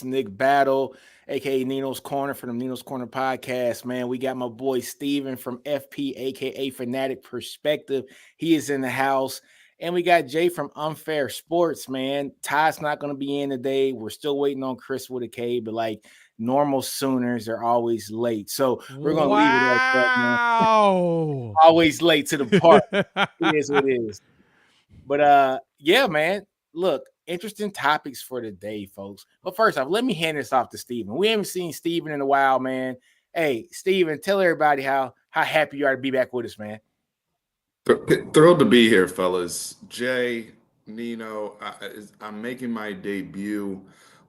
Nick Battle, aka Nino's Corner from the Nino's Corner podcast. Man, we got my boy Steven from FP, aka Fanatic Perspective. He is in the house. And we got Jay from Unfair Sports, man. Ty's not going to be in today. We're still waiting on Chris with a K, but like normal Sooners are always late. So we're going to leave it at that, man. Wow. Always late to the party. It is what it is. But yeah, man. Look, interesting topics for today, folks. But first off, let me hand this off to Steven. We haven't seen Steven in a while, man. Hey, Steven, tell everybody how happy you are to be back with us, man. Thrilled to be here, fellas. Jay, Nino, I'm making my debut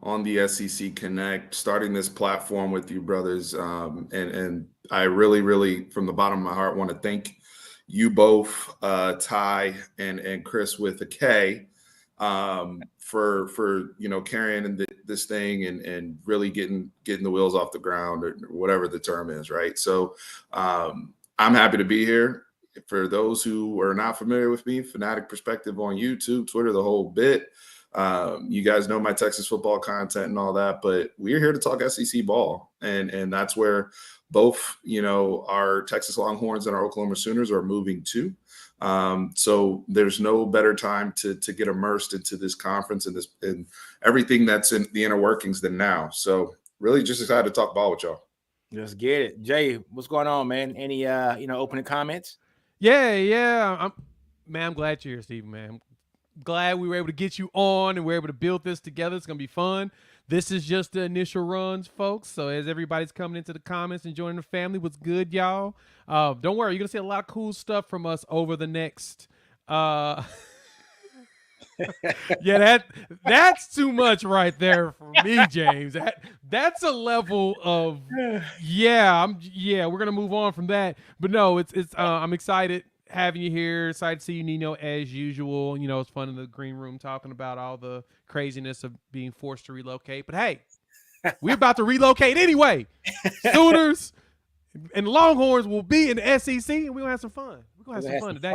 on the SEC Connect, starting this platform with you, brothers. And I really, really, from the bottom of my heart, want to thank you both, Ty and Chris with a K, for carrying this thing and really getting the wheels off the ground, or whatever the term is, right? So I'm happy to be here. For those who are not familiar with me, Fanatic Perspective on YouTube, Twitter, the whole bit. You guys know my Texas football content and all that, but we're here to talk SEC ball, and that's where both our Texas Longhorns and our Oklahoma Sooners are moving to. So there's no better time to get immersed into this conference and everything that's in the inner workings than now. So really just excited to talk ball with y'all. Let's get it. Jay, what's going on, man? Any opening comments? Yeah. I'm glad you're here, Steve, man. I'm glad we were able to get you on and we're able to build this together. It's going to be fun. This is just the initial runs, folks. So as everybody's coming into the comments and joining the family, what's good, y'all? Don't worry. You're going to see a lot of cool stuff from us over the next yeah, that's too much right there for me, James. That's a level of we're gonna move on from that. But no, it's I'm excited having you here. Excited to see you, Nino, as usual. It's fun in the green room talking about all the craziness of being forced to relocate. But hey, we're about to relocate anyway. Sooners and Longhorns will be in the SEC, and we're gonna have some fun. We're gonna have some fun today.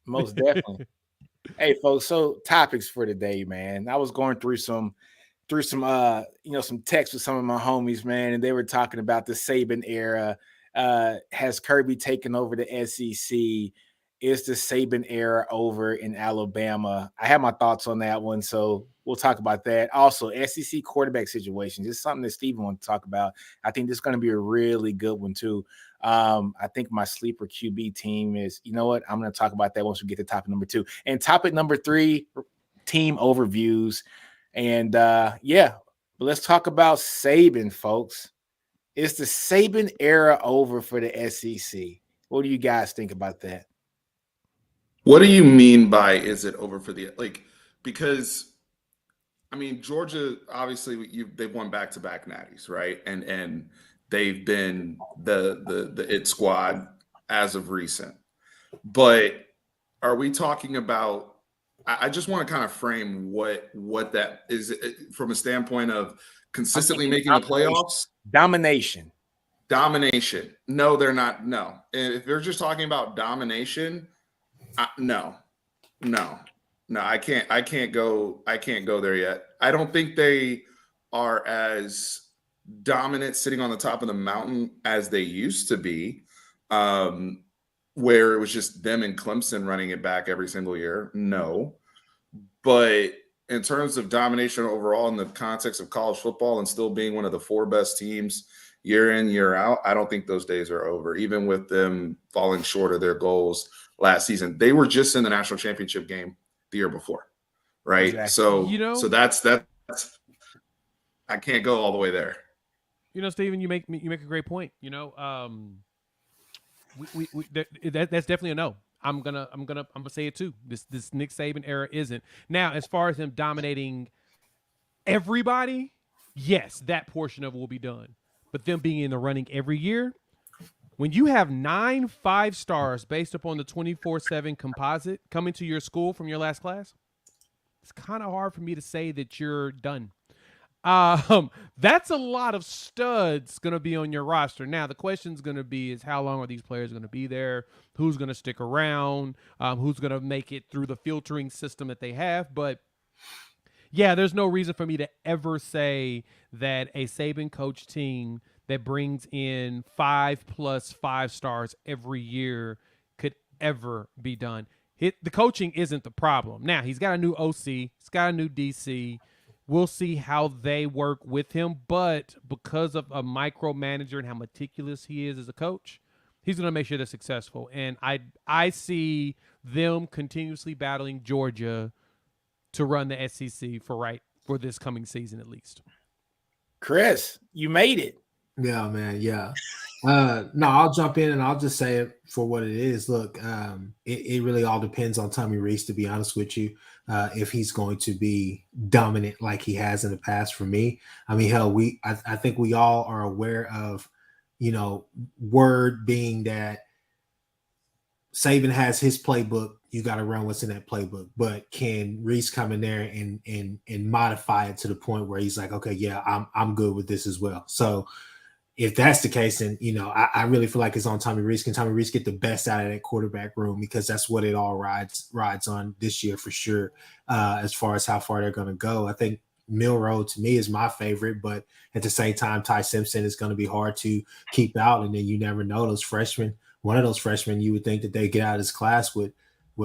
Most definitely. Hey, folks, so topics for today, man. I was going through some some texts with some of my homies, man, and they were talking about the Saban era. Has Kirby taken over the SEC? Is the Saban era over in Alabama? I have my thoughts on that one, so we'll talk about that. Also, SEC quarterback situations. This is something that Steven wants to talk about. I think this is going to be a really good one, too. I think my sleeper QB team is, you know what? I'm going to talk about that once we get to topic number 2. And topic number 3, team overviews. And but let's talk about Saban, folks. Is the Saban era over for the SEC? What do you guys think about that? What do you mean by is it over for because I mean, Georgia, obviously they've won back-to-back natties, right? And they've been the it squad as of recent. But are we talking about I just want to kind of frame what that is from a standpoint of consistently making the playoffs? Domination. No, they're not. No. If they're just talking about domination, no. I can't go there yet. I don't think they are as dominant sitting on the top of the mountain as they used to be, where it was just them and Clemson running it back every single year. No. But in terms of domination overall in the context of college football and still being one of the 4 best teams year in, year out, I don't think those days are over, even with them falling short of their goals last season. They were just in the national championship game the year before, right? Exactly. So that's I can't go all the way there. Steven, you make a great point. That's definitely a no. I'm gonna say it too. This Nick Saban era isn't. Now, as far as him dominating everybody, yes, that portion of it will be done. But them being in the running every year, when you have 9 5-stars based upon the 24/7 composite coming to your school from your last class, it's kind of hard for me to say that you're done. That's a lot of studs going to be on your roster. Now, the question's going to be is how long are these players going to be there? Who's going to stick around? Who's going to make it through the filtering system that they have? But Yeah, there's no reason for me to ever say that a Saban coach team that brings in 5+ 5 stars every year could ever be done. The coaching isn't the problem. Now, he's got a new OC, he's got a new DC. We'll see how they work with him, but because of a micromanager and how meticulous he is as a coach, he's going to make sure they're successful. And I see them continuously battling Georgia to run the SEC for this coming season at least. Chris, you made it. Yeah, man. Yeah. No, I'll jump in and I'll just say it for what it is. Look, it really all depends on Tommy Rees, to be honest with you, if he's going to be dominant like he has in the past. For me, I mean, hell, I think we all are aware of, word being that Saban has his playbook. You got to run what's in that playbook. But can Rees come in there and modify it to the point where he's like, okay, yeah, I'm good with this as well. So if that's the case, then, I really feel like it's on Tommy Rees. Can Tommy Rees get the best out of that quarterback room? Because that's what it all rides on this year for sure, as far as how far they're going to go. I think Milroe, to me, is my favorite, but at the same time, Ty Simpson is going to be hard to keep out. And then you never know, those freshmen, one of those freshmen, you would think that they get out of this class with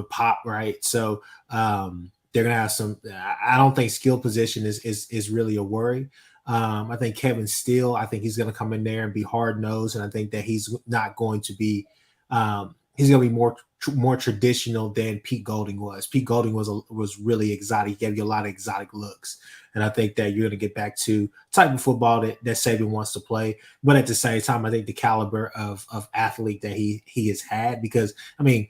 pop, right? So they're going to have some – I don't think skill position is really a worry. I think Kevin Steele, I think he's going to come in there and be hard-nosed, and I think that he's not going to be he's going to be more traditional than Pete Golding was. Pete Golding was really exotic. He gave you a lot of exotic looks, and I think that you're going to get back to type of football that Saban wants to play. But at the same time, I think the caliber of athlete that he has had, because, I mean,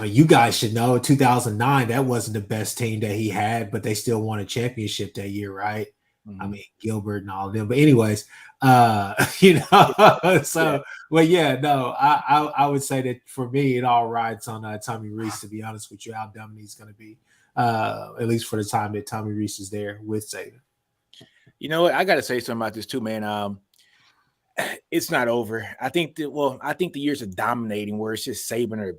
you guys should know, in 2009, that wasn't the best team that he had, but they still won a championship that year, right? Mm-hmm. I mean, Gilbert and all of them. But anyways, so, well, yeah, no, I would say that for me, it all rides on Tommy Rees, to be honest with you, how dominant he's going to be, at least for the time that Tommy Rees is there with Saban. You know what? I got to say something about this too, man. It's not over. I think the years of dominating where it's just Saban or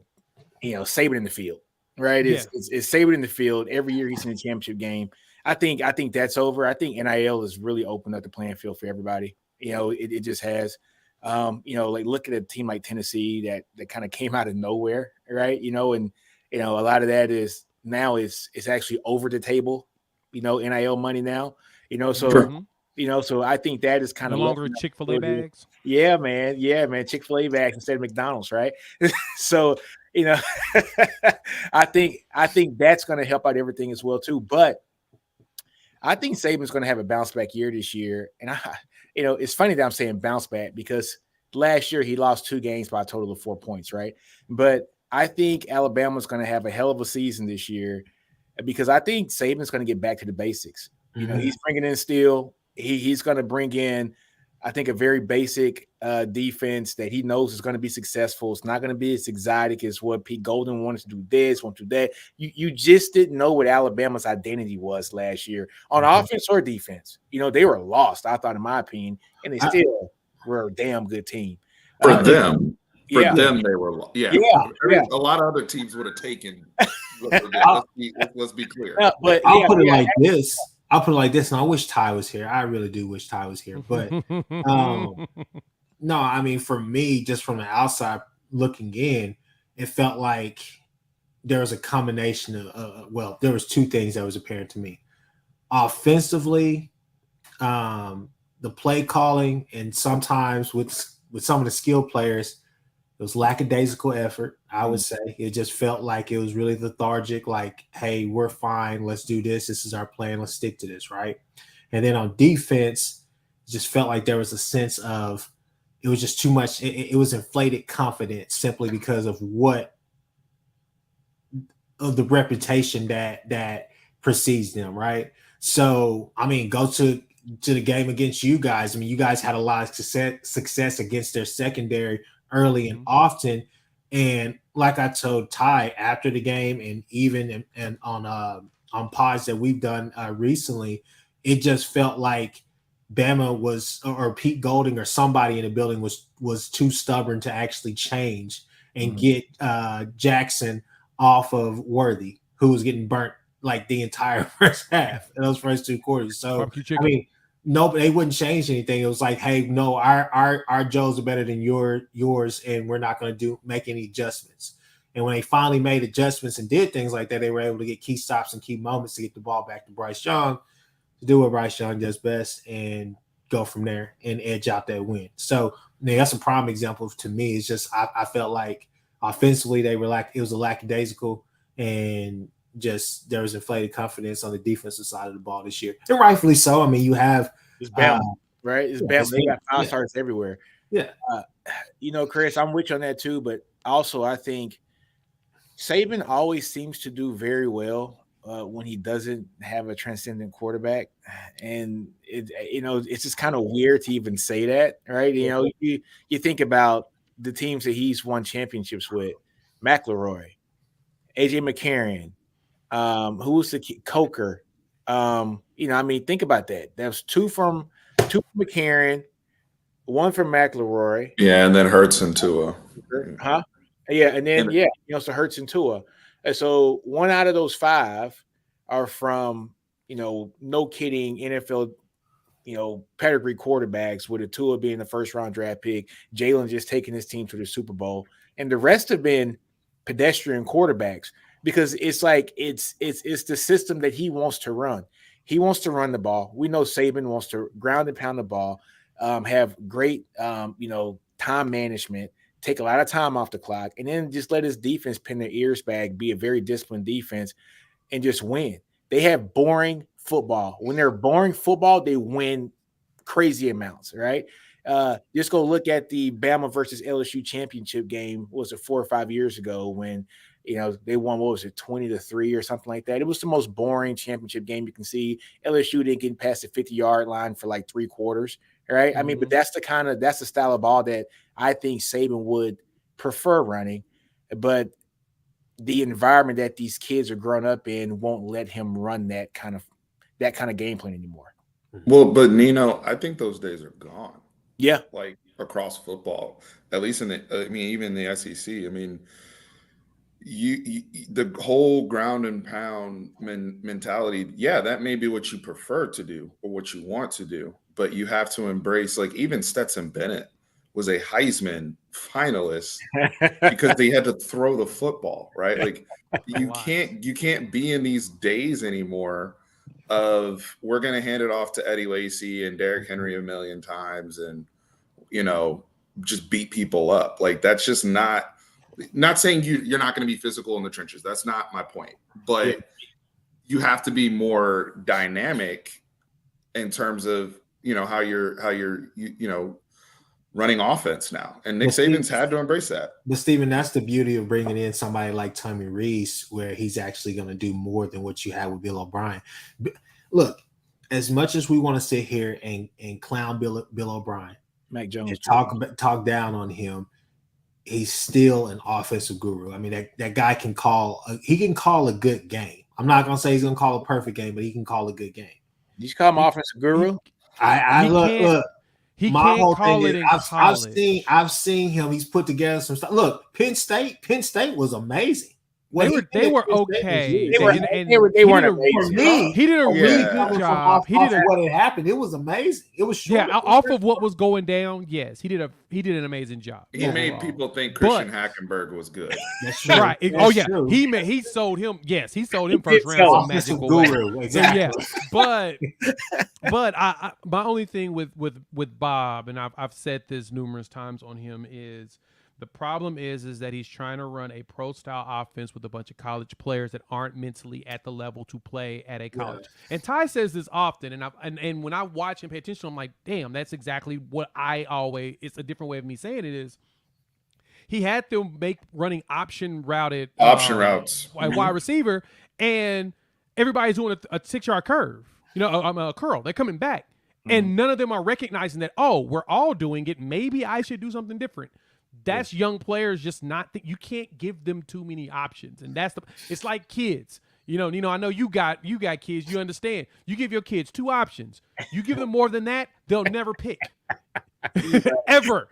Saban in the field, right? It's Saban in the field. Every year he's in the championship game. I think that's over. I think NIL has really opened up the playing field for everybody. It just has. Like look at a team like Tennessee that kind of came out of nowhere, right? And a lot of that is now it's actually over the table, NIL money now, so. Sure. So I think that is kind of no longer Chick-fil-A bags. Yeah, man. Chick-fil-A bags instead of McDonald's, right? So, I think that's going to help out everything as well too. But I think Saban's going to have a bounce back year this year. And it's funny that I'm saying bounce back because last year he lost 2 games by a total of 4 points, right? But I think Alabama's going to have a hell of a season this year because I think Saban's going to get back to the basics. Mm-hmm. He's bringing in Steele. He's going to bring in, I think, a very basic defense that he knows is going to be successful. It's not going to be as exotic as what Pete Golding wanted to do this, want to do that. You just didn't know what Alabama's identity was last year on offense or defense. They were lost, I thought, in my opinion, and they still were a damn good team. For them, they were – yeah. A lot of other teams would have taken – let's be clear. But I'll put it like this. And I wish Ty was here. I really do wish Ty was here. But no, I mean, for me, just from the outside looking in, it felt like there was a combination of, there was 2 things that was apparent to me. Offensively, the play calling, and sometimes with some of the skilled players, it was lackadaisical effort, I would say. It just felt like it was really lethargic, like, hey, we're fine. Let's do this. This is our plan. Let's stick to this, right? And then on defense, it just felt like there was a sense of it was just too much. It was inflated confidence simply because of the reputation that precedes them, right? So, I mean, go to the game against you guys. I mean, you guys had a lot of success against their secondary early and often, and like I told Ty after the game, and even and on pods that we've done recently, it just felt like Bama was, or Pete Golding or somebody in the building was too stubborn to actually change and get Jackson off of Worthy, who was getting burnt like the entire first half in those first 2 quarters. So Barbecue chicken. I mean, no, they wouldn't change anything. It was like, hey, no, our Joes are better than yours, and we're not going to make any adjustments. And when they finally made adjustments and did things like that, they were able to get key stops and key moments to get the ball back to Bryce Young, to do what Bryce Young does best, and go from there and edge out that win. So that's a prime example to me. It's just I felt like offensively they were it was a lackadaisical, and just there was inflated confidence on the defensive side of the ball this year, and rightfully so. I mean, you have it's Bama, right? It's Bama. They got 5 stars everywhere. Yeah, Chris, I'm with you on that too. But also, I think Saban always seems to do very well when he doesn't have a transcendent quarterback, and it's just kind of weird to even say that, right? You think about the teams that he's won championships with: McElroy, AJ McCarron, who was the Coker. Think about that. That was 2 from McCarron, 1 from McElroy. Yeah, and then Hurts and Tua. Huh? Yeah, and then so Hurts and Tua. And so 1 out of those 5 are from no kidding NFL pedigree quarterbacks, with a Tua being the first round draft pick, Jalen just taking his team to the Super Bowl, and the rest have been pedestrian quarterbacks, because it's like it's the system that he wants to run. He wants to run the ball. We know Saban wants to ground and pound the ball, have great time management, take a lot of time off the clock, and then just let his defense pin their ears back, be a very disciplined defense, and just win. They have boring football. When they're boring football, they win crazy amounts, right? Just go look at the Bama versus LSU championship game. Was it 4 or 5 years ago when they won? What was it, 20-3 or something like that? It was the most boring championship game you can see. LSU didn't get past the 50-yard line for like 3 quarters, right? Mm-hmm. I mean, but that's the style of ball that I think Saban would prefer running, but the environment that these kids are grown up in won't let him run that kind of game plan anymore. Well, but Nino, I think those days are gone. Yeah, like across football, at least even the SEC. I mean, you the whole ground and pound mentality. Yeah, that may be what you prefer to do or what you want to do, but you have to embrace. Like even Stetson Bennett was a Heisman finalist because they had to throw the football, right? Like you can't be in these days anymore of we're going to hand it off to Eddie Lacy and Derrick Henry a million times and, just beat people up. Like that's just not saying you're not going to be physical in the trenches. That's not my point, but you have to be more dynamic in terms of, how you're running offense now. And Nick Saban's had to embrace that. But Steven, that's the beauty of bringing in somebody like Tommy Rees, where he's actually going to do more than what you had with Bill O'Brien. Look, as much as we want to sit here and clown Bill O'Brien, Mac Jones, and talk down on him, he's still an offensive guru. I mean, that guy can call a good game. I'm not going to say he's going to call a perfect game, but he can call a good game. Did you call him offensive guru? Look. He my whole thing is I've seen him. He's put together some stuff. Look, Penn State was amazing. They were okay. They weren't amazing. He did a really good job. He did what had happened. It was amazing. It was short. Yeah, off of what was going down. Yes, he did an amazing job. He made people think Christian Hackenberg was good. That's right. True. He sold him. Yes, he sold him first round. Some magical guru. Exactly. So, but I my only thing with Bob, and I've said this numerous times on him, is the problem is that he's trying to run a pro style offense with a bunch of college players that aren't mentally at the level to play at a college. Yeah. And Ty says this often, and when I watch and pay attention, I'm like, damn, that's exactly what it's a different way of me saying it is. He had to make running option routes, wide receiver, and everybody's doing a 6-yard curve, a curl. They're coming back, and none of them are recognizing that, we're all doing it. Maybe I should do something different. That's young players just you can't give them too many options. And it's like kids, Nino, I know you got kids, you understand. You give your kids 2 options. You give them more than that, they'll never pick. ever.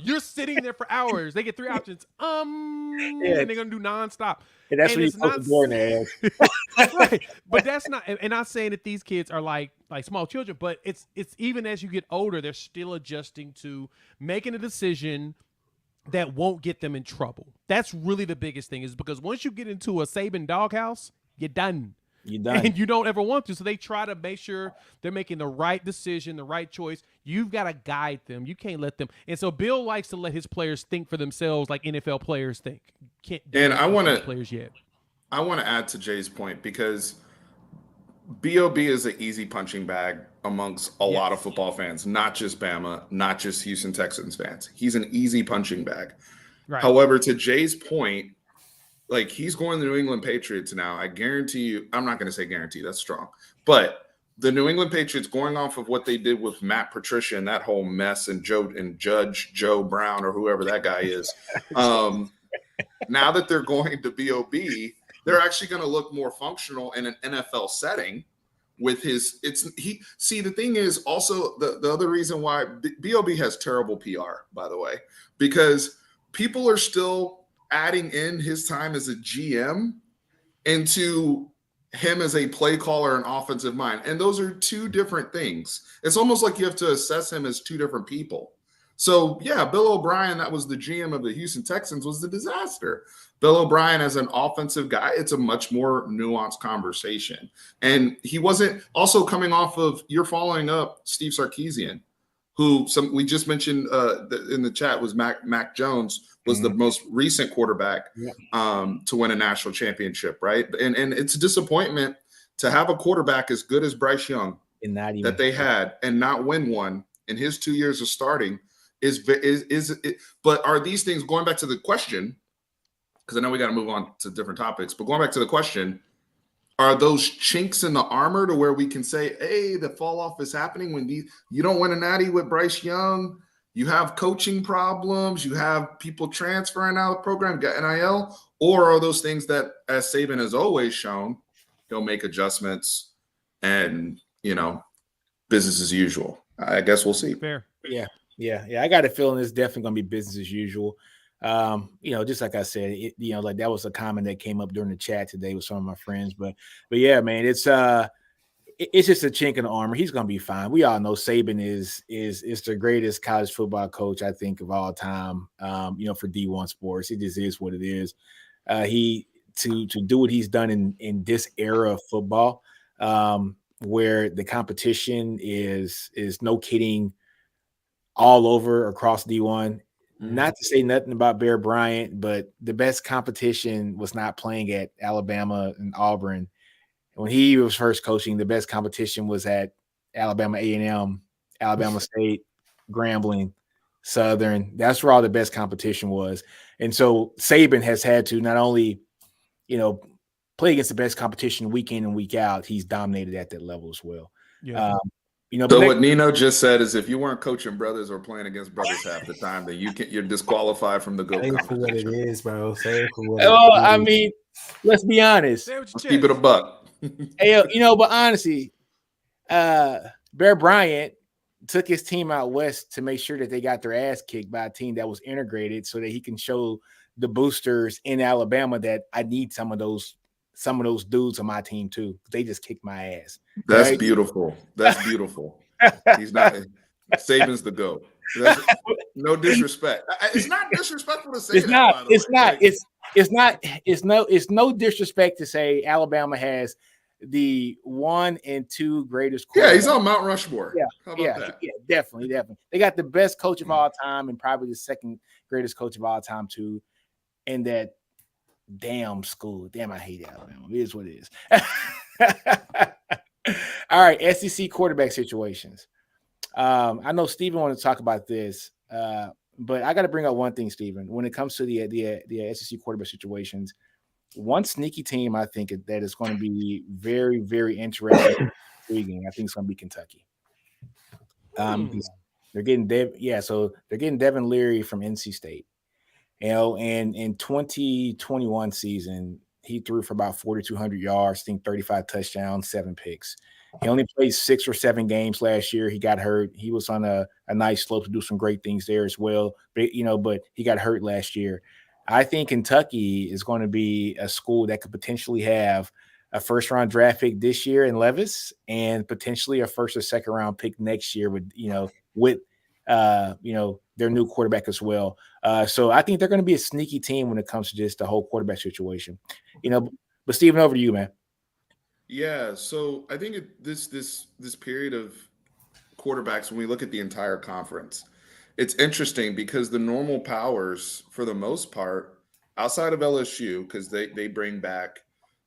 You're sitting there for hours. They get 3 options. And they're gonna do nonstop. And that's And when you it's close not the door in their ass. right. But that's not. And not saying that these kids are like small children, but it's even as you get older, they're still adjusting to making a decision that won't get them in trouble. That's really the biggest thing, is because once you get into a Saban doghouse, you're done. You're done. And you don't ever want to. So they try to make sure they're making the right decision, the right choice. You've got to guide them. You can't let them. And so Bill likes to let his players think for themselves like NFL players think. Can't do And that I with want these to players yet. I want to add to Jay's point, because B.O.B. is an easy punching bag amongst a lot of football fans, not just Bama, not just Houston Texans fans. He's an easy punching bag. Right. However, to Jay's point, like, he's going to the New England Patriots now. I guarantee you, I'm not going to say guarantee, that's strong, but the New England Patriots, going off of what they did with Matt Patricia and that whole mess, and Judge Joe Brown, or whoever that guy is, now that they're going to B.O.B., they're actually going to look more functional in an NFL setting with the thing is also the other reason why B.O.B. has terrible PR, by the way, because people are still adding in his time as a GM into him as a play caller and offensive mind. And those are two different things. It's almost like you have to assess him as two different people. So, yeah, Bill O'Brien, that was the GM of the Houston Texans, was the disaster. Bill O'Brien as an offensive guy, it's a much more nuanced conversation. And he wasn't also coming off of, you're following up Steve Sarkisian, who we just mentioned in the chat was Mac Jones, was the most recent quarterback to win a national championship, right? And it's a disappointment to have a quarterback as good as Bryce Young that they had and not win one in his 2 years of starting. But are these things, going back to the question, because I know we got to move on to different topics, but going back to the question, are those chinks in the armor to where we can say, hey, the fall off is happening when you don't win a natty with Bryce Young, you have coaching problems, you have people transferring out of the program, get NIL, or are those things that, as Saban has always shown, he'll make adjustments and, business as usual? I guess we'll see. Fair. Yeah. I got a feeling it's definitely going to be business as usual. Just like I said, like that was a comment that came up during the chat today with some of my friends, but yeah, man, it's just a chink in the armor. He's going to be fine. We all know Saban is the greatest college football coach, I think, of all time. For D1 sports, it just is what it is. To do what he's done in this era of football, where the competition is no kidding all over across D1. Not to say nothing about Bear Bryant, but the best competition was not playing at Alabama and Auburn. When he was first coaching, the best competition was at Alabama A&M, Alabama State, Grambling, Southern. That's where all the best competition was. And so Saban has had to not only, play against the best competition week in and week out, he's dominated at that level as well. Yeah. So what Nino just said is, if you weren't coaching brothers or playing against brothers half the time, then you're disqualified from the GOAT competition. For what it is, bro. Say it for what I mean, let's be honest. Let's keep it a buck. Hey, but honestly, Bear Bryant took his team out west to make sure that they got their ass kicked by a team that was integrated, so that he can show the boosters in Alabama that I need some of those dudes on my team too. They just kicked my ass. That's right? Beautiful. That's beautiful. He's not Saban's the GOAT. No disrespect. It's not disrespectful to say it's that. Not. It's not. It's no disrespect to say Alabama has the 1 and 2 greatest. Yeah, he's on Mount Rushmore. Yeah, how about that? Yeah, definitely. They got the best coach of all time and probably the second greatest coach of all time too. And that damn school. Damn, I hate Alabama. It is what it is. All right, SEC quarterback situations. I know Steven wanted to talk about this, but I got to bring up one thing, Steven. When it comes to the SEC quarterback situations, one sneaky team I think that is going to be very, very interesting and intriguing, I think it's going to be Kentucky. They're getting Devin Leary from NC State. And in 2021 season, he threw for about 4,200 yards, I think 35 touchdowns, 7 picks. He only played 6 or 7 games last year. He got hurt. He was on a nice slope to do some great things there as well. But he got hurt last year. I think Kentucky is going to be a school that could potentially have a first-round draft pick this year in Levis, and potentially a first or second-round pick next year with their new quarterback as well. So I think they're going to be a sneaky team when it comes to just the whole quarterback situation. But Steven, over to you, man. Yeah, so I think this period of quarterbacks, when we look at the entire conference, it's interesting because the normal powers, for the most part, outside of LSU, because they bring back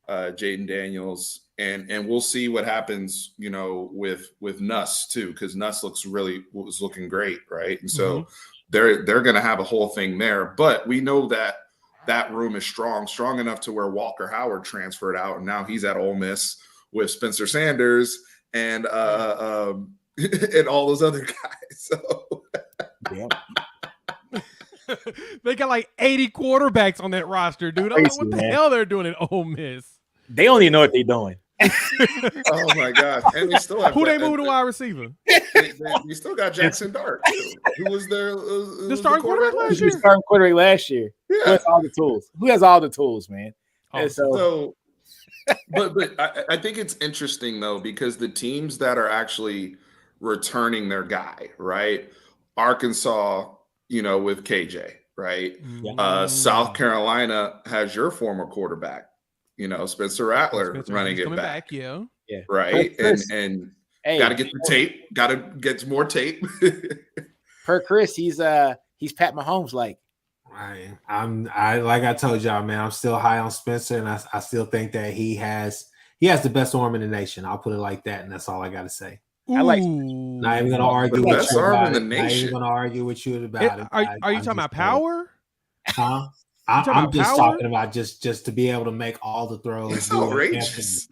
Jaden Daniels, and we'll see what happens, with Nuss too, because Nuss was looking great, right? And so they're going to have a whole thing there, but we know that room is strong enough to where Walker Howard transferred out, and now he's at Ole Miss with Spencer Sanders and and all those other guys. So they got like 80 quarterbacks on that roster, dude. I don't know what the hell they're doing at Ole Miss. They don't even know what they're doing. Oh my gosh! And they still have who they moving to wide receiver? They still got Jackson Dart, who was the starting quarterback last year. Starting quarterback last year. Yeah. Who has all the tools? Who has all the tools, man? So but I think it's interesting though, because the teams that are actually returning their guy, right? Arkansas, with KJ, right? South Carolina has your former quarterback, Spencer Rattler running it back. Yeah. Right. And got to get the tape. Got to get more tape. Per Chris, he's Pat Mahomes like. I like I told y'all, man, I'm still high on Spencer, and I still think that he has the best arm in the nation. I'll put it like that, and that's all I got to say. I like. Not even gonna argue with you about it. Not even gonna argue with you about it. Are you talking about power? Huh? I'm just talking about just to be able to make all the throws. It's outrageous.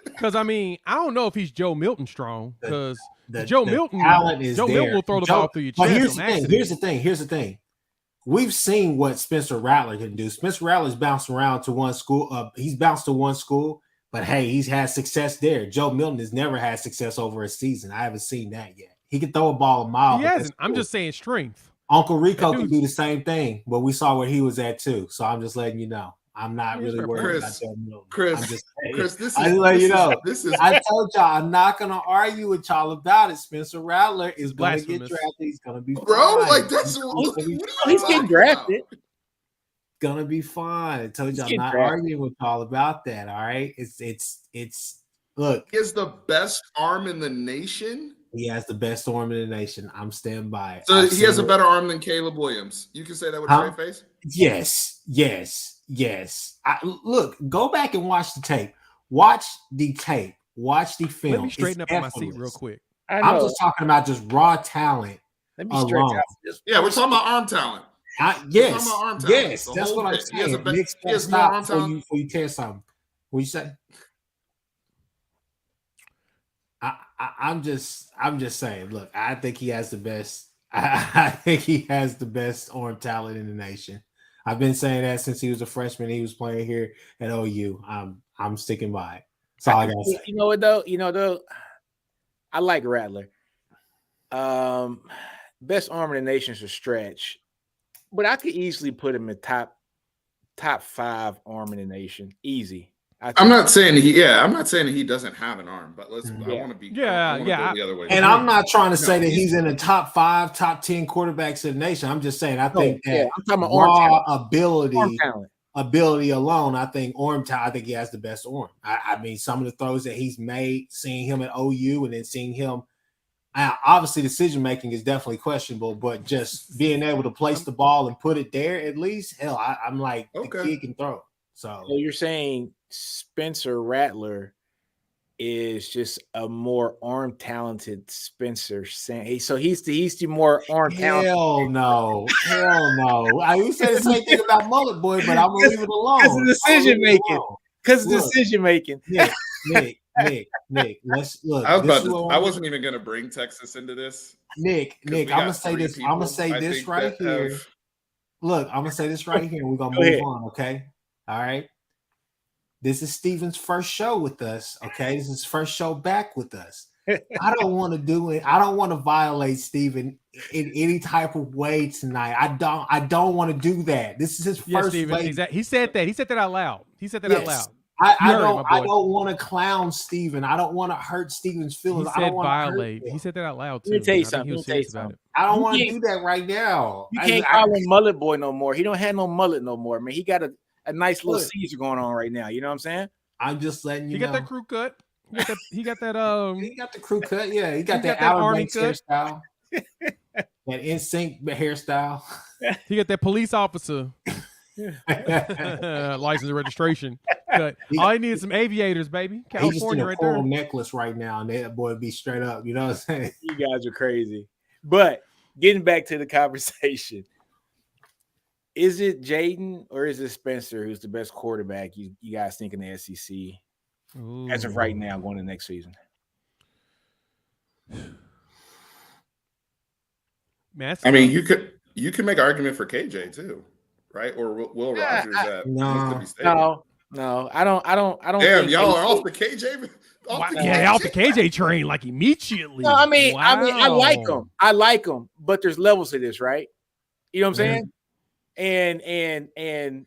Because I don't know if he's Joe Milton strong. Because Joe Milton will throw the ball through your chest. But here's the thing. We've seen what Spencer Rattler can do. Spencer Rattler's bounced around to one school. He's bounced to one school, but hey, he's had success there. Joe Milton has never had success over a season. I haven't seen that yet. He can throw a ball a mile. He hasn't. I'm just saying strength. Uncle Rico can do the same thing, but we saw where he was at too. So I'm just letting you know. I'm not really worried about Joe Milton. Chris, I told y'all I'm not gonna argue with y'all about it. Spencer Rattler is gonna get drafted. He's gonna be he's getting drafted. Gonna be fine. I told y'all I'm not arguing with y'all about that. All right. It's look. He has the best arm in the nation. He has the best arm in the nation. I'm standing by it. So he has a better arm than Caleb Williams. You can say that with a straight face? Yes. Look, go back and watch the tape. Watch the tape. Watch the film. Let me straighten up on my seat real quick. I'm just talking about just raw talent. Let me straighten out. Yeah, we're talking about arm talent. Yes, that's what I'm saying. He has more arm talent. Before you tell something. What you say? I'm just saying. Look, I think he has the best. I think he has the best arm talent in the nation. I've been saying that since he was a freshman. He was playing here at OU. I'm sticking by it. That's all I gotta say. You know what though? I like Rattler. Best arm in the nation is a stretch, but I could easily put him in top 5 arm in the nation. Easy. I'm not saying he doesn't have an arm, but I want to be the other way. And I'm not trying to say that he's in the top 5, top 10 quarterbacks in the nation. I'm just saying I'm talking about raw ability alone. I think I think he has the best arm. I mean, some of the throws that he's made, seeing him at OU and then seeing him. Obviously, decision making is definitely questionable, but just being able to place the ball and put it there, at least, hell, I'm like, the kid can throw. So you're saying Spencer Rattler is just a more arm talented Spencer. So he's the more arm talented. Hell no. You said the same thing about Mullet Boy, but I'm gonna leave it alone. Because of decision making. Nick, let's look. I wasn't even gonna bring Texas into this. Nick, I'm gonna say this. I'm gonna say this right here. Look, I'm gonna say this right here, and we're gonna move on, okay? All right. This is Steven's first show with us. Okay, this is his first show back with us. I don't want to do it. I don't want to violate Steven in any type of way tonight. I don't want to do that. This is his first. Steven, exactly. He said that. He said that out loud. Out loud. I don't want to clown Steven. I don't want to hurt Steven's feelings. He said I don't violate. He said that out loud too. Let me tell you something. I don't want to do that right now. You can't call him Mullet Boy no more. He don't have no mullet no more, man. He got a nice little Caesar going on right now. You know what I'm saying? I'm just letting you know. He got that crew cut. He got that he got the crew cut. Yeah, he got that Arnie hairstyle. That NSYNC hairstyle. He got that police officer license and registration. All he needs is some aviators, baby. California right there. Necklace right now, and that boy be straight up. You know what I'm saying? You guys are crazy. But getting back to the conversation, is it Jaden or is it Spencer who's the best quarterback you guys think in the SEC? Ooh. As of right now, going to next season. Man, I mean, you could make an argument for KJ too, right? Or Will Rogers. No, I don't. Damn, y'all are off the KJ. Off the KJ train like immediately. No, I mean, I like him, but there's levels to this, right? You know what I'm saying? And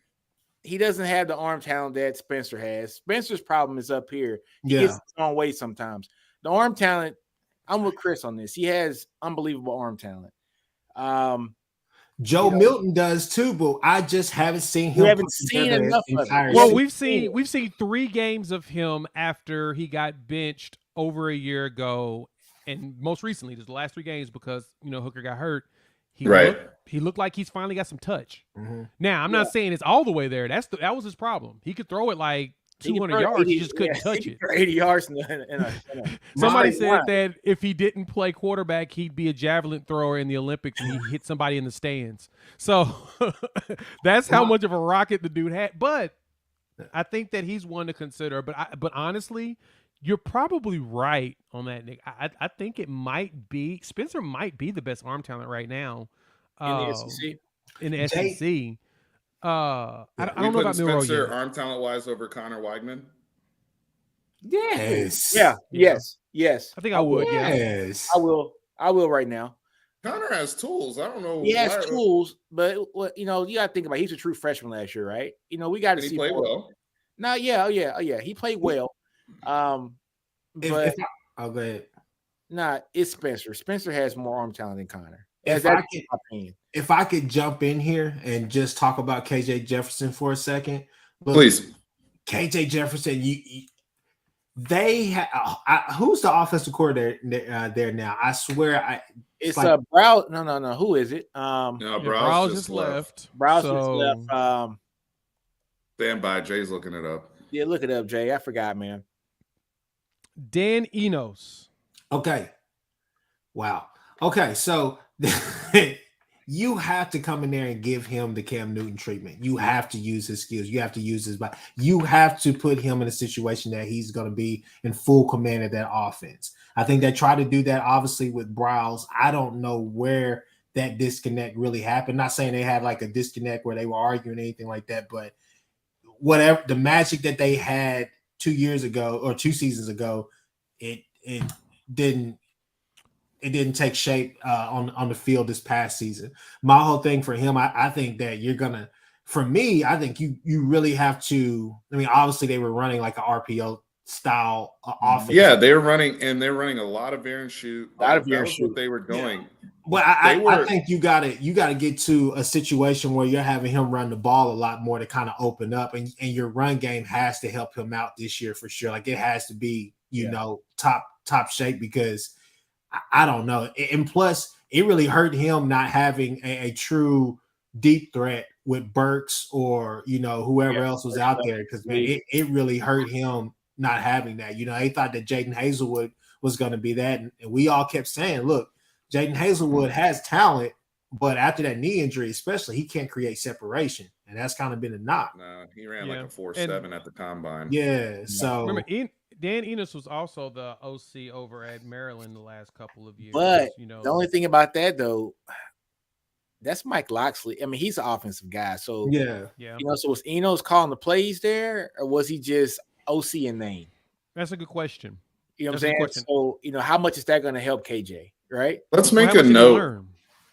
he doesn't have the arm talent that Spencer has. Spencer's problem is up here. He gets his own way sometimes. The arm talent, I'm with Chris on this. He has unbelievable arm talent. Joe Milton does too, but I just haven't seen him. We haven't seen enough of it. Well, we've seen 3 games of him after he got benched over a year ago, and most recently, just the last 3 games because Hooker got hurt. He looked like he's finally got some touch. Mm-hmm. Now, I'm not saying it's all the way there. That was his problem. He could throw it like 200 yards. He just couldn't touch it. 80 yards in Somebody said that if he didn't play quarterback, he'd be a javelin thrower in the Olympics and he hit somebody in the stands. So that's how much of a rocket the dude had. But I think that he's one to consider. But honestly, you're probably right on that, Nick. I think it might be Spencer might be the best arm talent right now in the SEC. In the SEC. I don't know about Spencer arm talent wise over Connor Weigman. Yes. Yeah. Yes. I think I would. Yes. I will right now. Connor has tools. I don't know. He has tools, but you got to think about it. He's a true freshman last year, right? We got to see. He played well. No, yeah. He played well. But go ahead. Nah, it's Spencer. Spencer has more arm talent than Connor. If I could jump in here and just talk about KJ Jefferson for a second, please. KJ Jefferson, who's the offensive coordinator there now? I swear, it's Brow. No. Who is it? Browse just left. Browse just left. Stand by. Jay's looking it up. Yeah, look it up, Jay. I forgot, man. Dan Enos. Okay. Wow. Okay, so you have to come in there and give him the Cam Newton treatment. You have to use his skills. You have to use his body. You have to put him in a situation that he's going to be in full command of that offense. I think they try to do that, obviously, with Browse. I don't know where that disconnect really happened. Not saying they had like a disconnect where they were arguing or anything like that, but whatever the magic that they had 2 years ago or 2 seasons ago, it didn't take shape on the field this past season. My whole thing for him, I think that I think you really have to. I mean, obviously they were running like an RPO style offense. Yeah, they're running a lot of veer and shoot. That was what they were doing. Yeah. Well, I think you gotta get to a situation where you're having him run the ball a lot more to kind of open up, and your run game has to help him out this year for sure. Like it has to be, top shape because I don't know. And plus, it really hurt him not having a true deep threat with Burks or whoever else was out there because it really hurt him not having that. They thought that Jaden Hazelwood was going to be that, and we all kept saying, look, Jaden Hazelwood has talent, but after that knee injury, especially, he can't create separation, and that's kind of been a knock. No, he ran like a 4.7 at the combine. Yeah, so remember, Dan Enos was also the OC over at Maryland the last couple of years. But the only thing about that, though, that's Mike Locksley. I mean, he's an offensive guy. So, Yeah. so was Enos calling the plays there, or was he just OC in name? That's a good question. You know what That's a I'm good saying? question. So, how much is that going to help KJ, right? Let's Well, make how a much did he note. learn?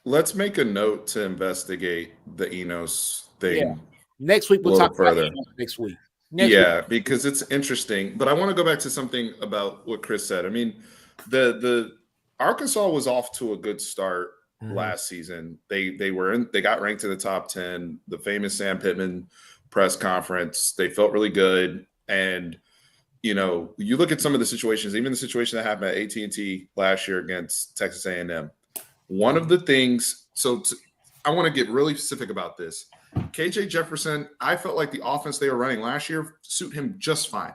Let's make a note to investigate the Enos Yeah. thing Next week a we'll little talk about further. Enos next week. Yeah, because it's interesting. But I want to go back to something about what Chris said. I mean, the Arkansas was off to a good start last season. They got ranked in the top 10, the famous Sam Pittman press conference. They felt really good. And you look at some of the situations, even the situation that happened at AT&T last year against Texas A&M. One of the things, I want to get really specific about this. KJ Jefferson, I felt like the offense they were running last year suit him just fine.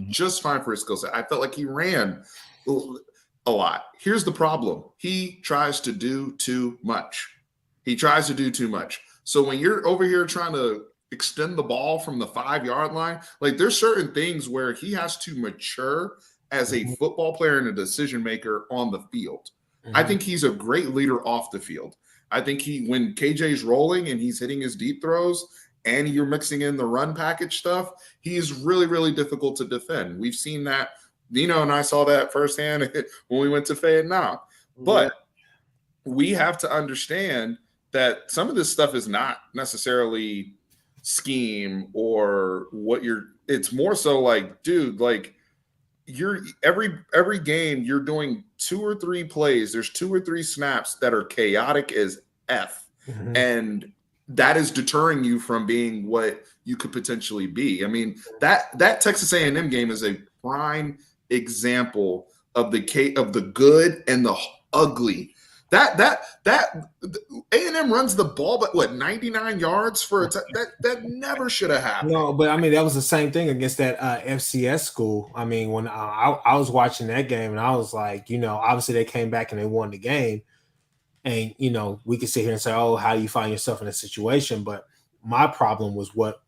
Just fine for his skill set. I felt like he ran a lot. Here's the problem. He tries to do too much. So when you're over here trying to extend the ball from the 5-yard line, like there's certain things where he has to mature as a football player and a decision maker on the field. I think he's a great leader off the field. I think when KJ's rolling and he's hitting his deep throws and you're mixing in the run package stuff, he is really, really difficult to defend. We've seen that. Dino and I saw that firsthand when we went to Fayette now. But we have to understand that some of this stuff is not necessarily scheme or it's more so like, dude, like you're every game you're doing 2 or 3 plays. There's 2 or 3 snaps that are chaotic as F. And that is deterring you from being what you could potentially be. I mean, that Texas A&M game is a prime example of the good and the ugly. That A&M runs the ball, but 99 yards for that never should have happened. No, but I mean that was the same thing against that FCS school. I mean, when I was watching that game, and I was like, obviously they came back and they won the game, and we could sit here and say, oh, how do you find yourself in a situation? But my problem was what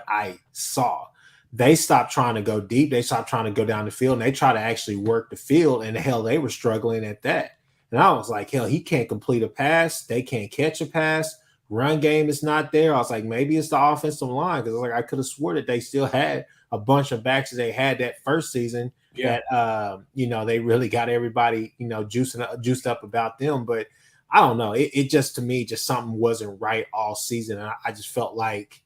I saw. They stopped trying to go deep. They stopped trying to go down the field, and they try to actually work the field. And hell, they were struggling at that. And I was like, hell, he can't complete a pass. They can't catch a pass. Run game is not there. I was like, maybe it's the offensive line, because I could have swore that they still had a bunch of backs that they had that first season that they really got everybody juiced up about them. But I don't know. It just, to me, just something wasn't right all season. And I just felt like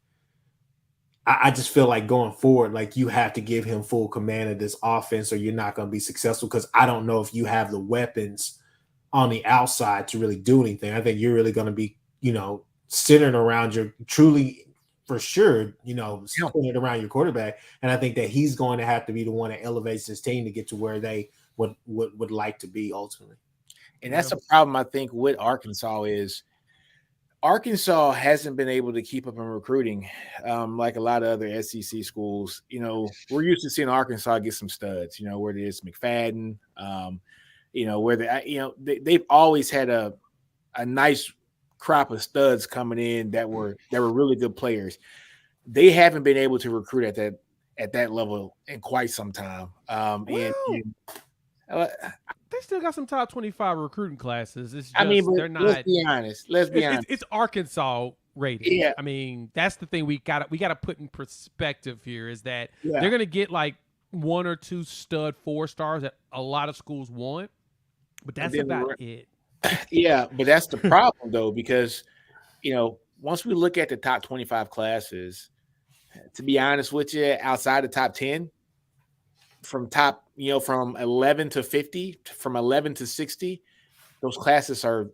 I just feel like going forward, like you have to give him full command of this offense or you're not going to be successful, because I don't know if you have the weapons on the outside to really do anything. I think you're really going to be, centered around your centered around your quarterback. And I think that he's going to have to be the one that elevates his team to get to where they would like to be ultimately. And that's the problem, I think, with Arkansas is Arkansas hasn't been able to keep up in recruiting like a lot of other SEC schools. We're used to seeing Arkansas get some studs, where there's McFadden, where they've always had a nice crop of studs coming in that were really good players. They haven't been able to recruit at that level in quite some time. They still got some top 25 recruiting classes. It's just, they're not. Let's be honest. It's Arkansas rated. Yeah. I mean, that's the thing we got to put in perspective here is that they're going to get like 1 or 2 stud 4-stars that a lot of schools want, but that's about it. Yeah, but that's the problem though, because once we look at the top 25 classes, to be honest with you, outside the top 10, from 11 to 50, from 11 to 60, those classes are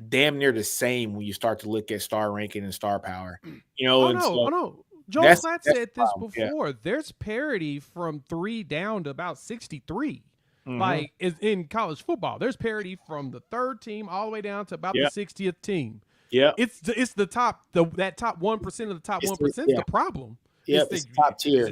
damn near the same when you start to look at star ranking and star power. No. Joel Klatt said this before. Yeah. There's parity from 3 down to about 63. Like in college football, there's parity from the 3rd team all the way down to about the 60th team. Yeah, it's the top that top 1% of the top 1% is the problem. Yeah, it's top tier.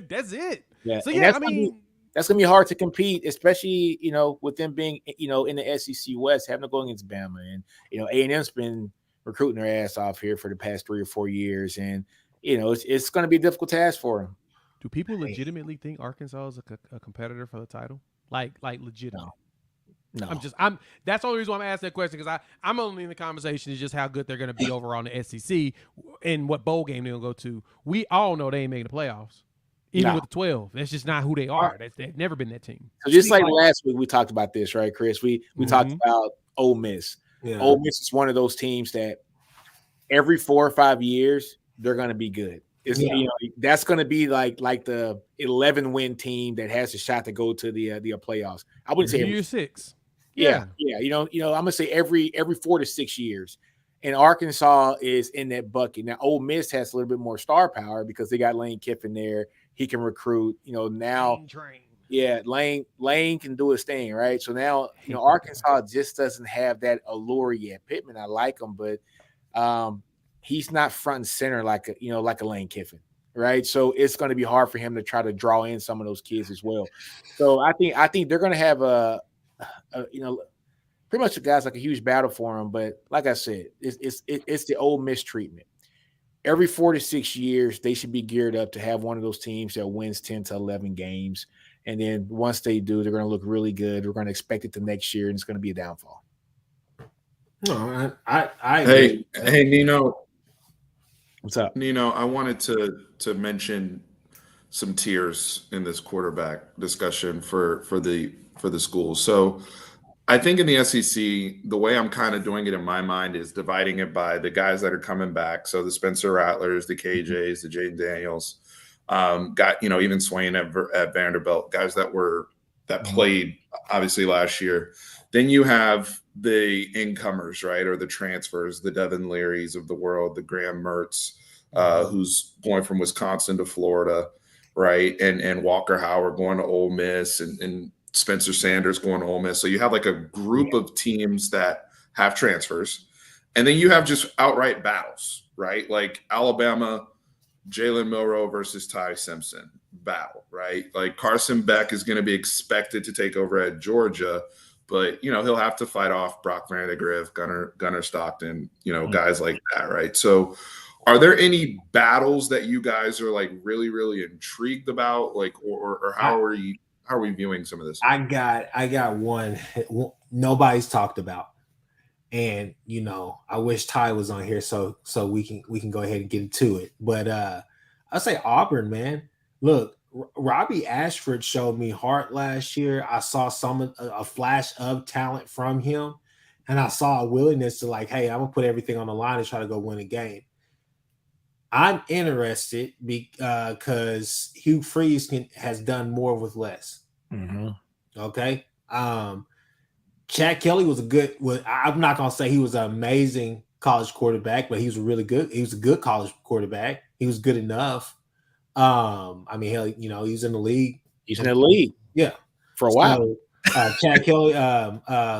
That's it. Yeah. So that's gonna be hard to compete, especially with them being in the SEC West, having to go against Bama, and A&M's been recruiting their ass off here for the past 3 or 4 years, and it's going to be a difficult task for them. Do people legitimately think Arkansas is a competitor for the title? Like legitimate? No. That's the only reason why I'm asking that question, because I'm only in the conversation is just how good they're going to be over on the SEC and what bowl game they're going to go to. We all know they ain't making the playoffs, even with the 12. That's just not who they are. They've never been that team. So just like last week, we talked about this, right, Chris? We talked about Ole Miss. Yeah. Ole Miss is one of those teams that every 4 or 5 years they're going to be good. It's that's going to be like the 11-win team that has a shot to go to the playoffs. I wouldn't say year 6. Yeah. I'm gonna say every 4 to 6 years, and Arkansas is in that bucket. Now, Ole Miss has a little bit more star power because they got Lane Kiffin there. He can recruit. Now, Lane can do his thing, right? So now, Arkansas just doesn't have that allure yet. Pittman, I like him, but he's not front and center like a Lane Kiffin, right? So it's going to be hard for him to try to draw in some of those kids as well. So I think they're going to have pretty much the guys like a huge battle for him. But like I said, it's the Ole Miss treatment. Every 4 to 6 years, they should be geared up to have one of those teams that wins 10 to 11 games. And then once they do, they're going to look really good. We're going to expect it the next year, and it's going to be a downfall. No, I hey, Nino. What's up? Nino, I wanted to mention some tiers in this quarterback discussion for the schools. So I think in the SEC, the way I'm kind of doing it in my mind is dividing it by the guys that are coming back. So the Spencer Rattlers, the KJs, the Jaden Daniels, got even Swain at Vanderbilt, guys that played obviously last year. Then you have the incomers, right, or the transfers, the Devin Learys of the world, the Graham Mertz, who's going from Wisconsin to Florida, right, and Walker Howard going to Ole Miss, and Spencer Sanders going to Ole Miss. So you have like a group of teams that have transfers, and then you have just outright battles, right? Like Alabama, Jalen Milroe versus Ty Simpson battle, right? Like Carson Beck is going to be expected to take over at Georgia, but he'll have to fight off Brock Vandagriff, Gunnar Stockton, guys like that, right? So are there any battles that you guys are like really, really intrigued about, like, or how are we viewing some of this? I got one nobody's talked about, and I wish Ty was on here so we can go ahead and get into it. But I'll say Auburn, man. Look, Robbie Ashford showed me heart last year. I saw a flash of talent from him, and I saw a willingness to like, hey, I'm gonna put everything on the line and try to go win a game. I'm interested because Hugh Freeze has done more with less. Mm-hmm. Okay. Chad Kelly was I'm not gonna say he was an amazing college quarterback, but he was a good college quarterback. He was good enough. I mean, hell, he was in the league. He's in the league. Yeah. For a while. Chad Kelly,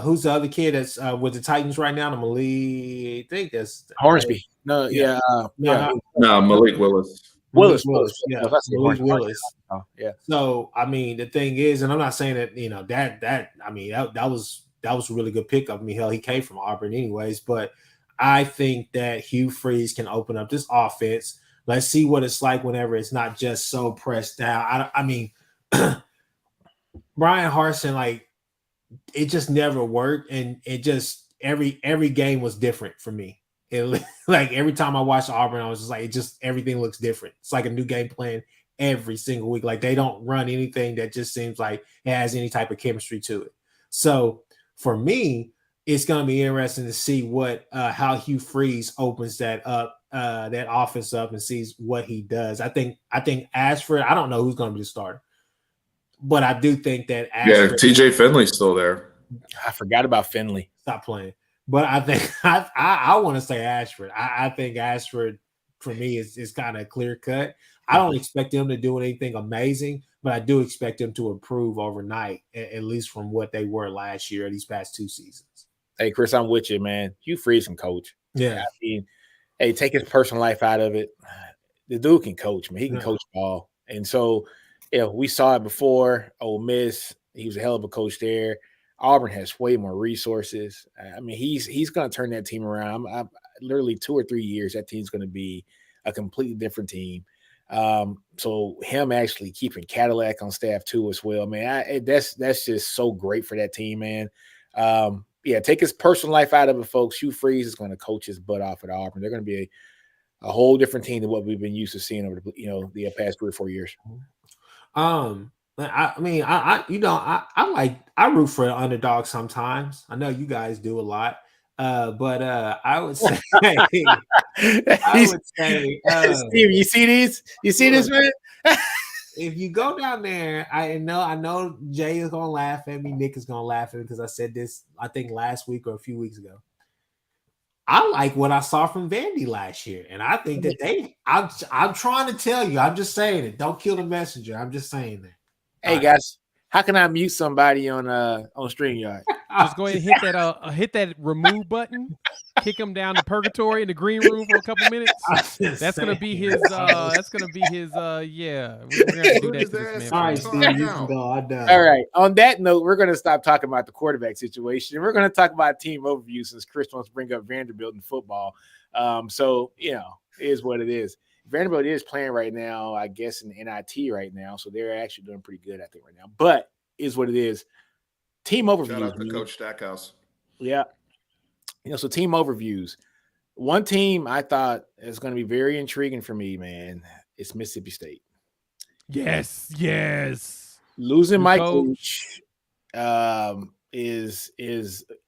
who's the other kid that's with the Titans right now? I think that's Hornsby. No, yeah. No, Malik Willis. Willis. Yeah. Malik Willis. Oh, yeah. So, I mean, the thing is, and I'm not saying that, that was a really good pickup. I mean, hell, he came from Auburn anyways, but I think that Hugh Freeze can open up this offense. Let's see what it's like whenever it's not just so pressed down. I mean, Brian Harsin, like, it just never worked, and it just every game was different for me. Like every time I watched Auburn, I was just like, everything looks different. It's like a new game plan every single week. Like they don't run anything that just seems like it has any type of chemistry to it. So for me, it's going to be interesting to see how Hugh Freeze opens that offense up and sees what he does. I think Ashford, I don't know who's going to be the starter, but I do think that Ashford, TJ Finley's still there. I forgot about Finley. Stop playing. But I think I want to say Ashford. I think Ashford for me is kind of clear cut. I don't expect him to do anything amazing, but I do expect him to improve overnight, at least from what they were last year, these past 2 seasons. Hey, Chris, I'm with you, man. Hugh Freeze can coach. Yeah. I mean, hey, take his personal life out of it. The dude can coach, man. He can coach ball. And so, we saw it before. Ole Miss, he was a hell of a coach there. Auburn has way more resources. I mean, he's going to turn that team around. I'm literally 2 or 3 years, that team's going to be a completely different team. So him actually keeping Cadillac on staff too as well, man. That's just so great for that team, man. Yeah, take his personal life out of it, folks. Hugh Freeze is going to coach his butt off at Auburn. They're going to be a whole different team than what we've been used to seeing over the past 3 or 4 years. I mean, I root for the underdog sometimes. I know you guys do a lot. But I would say, Steve, you see these? You see this, man? If you go down there, I know Jay is gonna laugh at me, Nick is gonna laugh at me because I said this, I think last week or a few weeks ago. I like what I saw from Vandy last year, and I think that I'm trying to tell you, I'm just saying it. Don't kill the messenger. I'm just saying that. Hey guys, how can I mute somebody on StreamYard? Just go ahead and hit that remove button, kick him down to purgatory in the green room for a couple minutes. That's gonna be his. Yeah. We're gonna do that to this man. All right, Steve, you can go. I'm done. All right. On that note, we're gonna stop talking about the quarterback situation. We're gonna talk about team overview since Chris wants to bring up Vanderbilt in football. So it is what it is. Vanderbilt is playing right now, I guess, in NIT right now, so they're actually doing pretty good, I think, right now. But is what it is. Team overviews. Shout out to Coach Stackhouse. Yeah. So team overviews. One team I thought is going to be very intriguing for me, man. It's Mississippi State. Yes. Losing Mike Leach is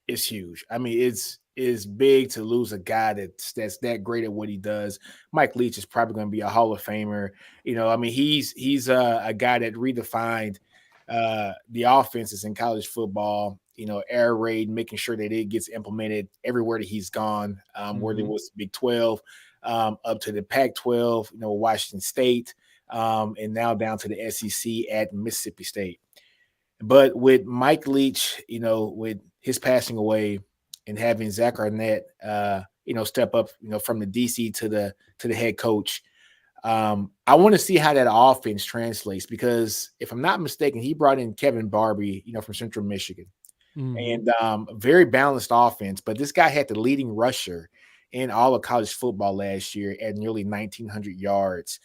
huge. I mean, it's big to lose a guy that's that great at what he does. Mike Leach is probably going to be a Hall of Famer. I mean, he's a guy that redefined the offenses in college football, air raid, making sure that it gets implemented everywhere that he's gone, whether it was Big 12, up to the Pac-12, Washington State, and now down to the SEC at Mississippi State. But with Mike Leach, with his passing away and having Zach Arnett, step up, from the DC to the head coach, I want to see how that offense translates because if I'm not mistaken, he brought in Kevin Barbie, from Central Michigan, and very balanced offense. But this guy had the leading rusher in all of college football last year at nearly 1,900 yards,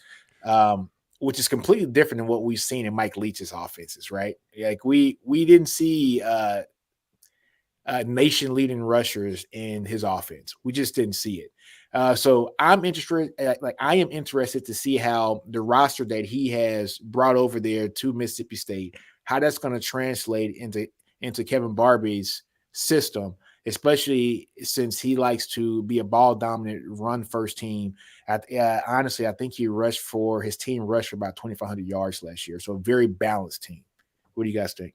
which is completely different than what we've seen in Mike Leach's offenses, right? Like we didn't see nation leading rushers in his offense. We just didn't see it. So I'm interested. I am interested to see how the roster that he has brought over there to Mississippi State, how that's going to translate into Kevin Barbie's system, especially since he likes to be a ball dominant, run first team. Honestly, I think his team rushed for about 2,500 yards last year. So a very balanced team. What do you guys think?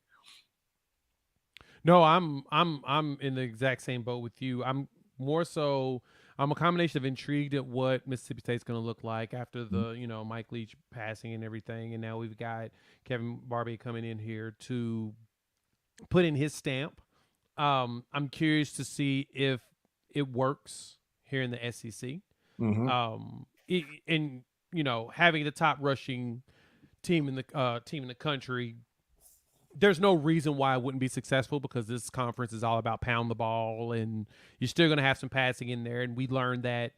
No, I'm in the exact same boat with you. I'm a combination of intrigued at what Mississippi State's going to look like after the, Mike Leach passing and everything. And now we've got Kevin Barbie coming in here to put in his stamp. I'm curious to see if it works here in the SEC. Having the top rushing team in the country, there's no reason why it wouldn't be successful because this conference is all about pound the ball and you're still going to have some passing in there. And we learned that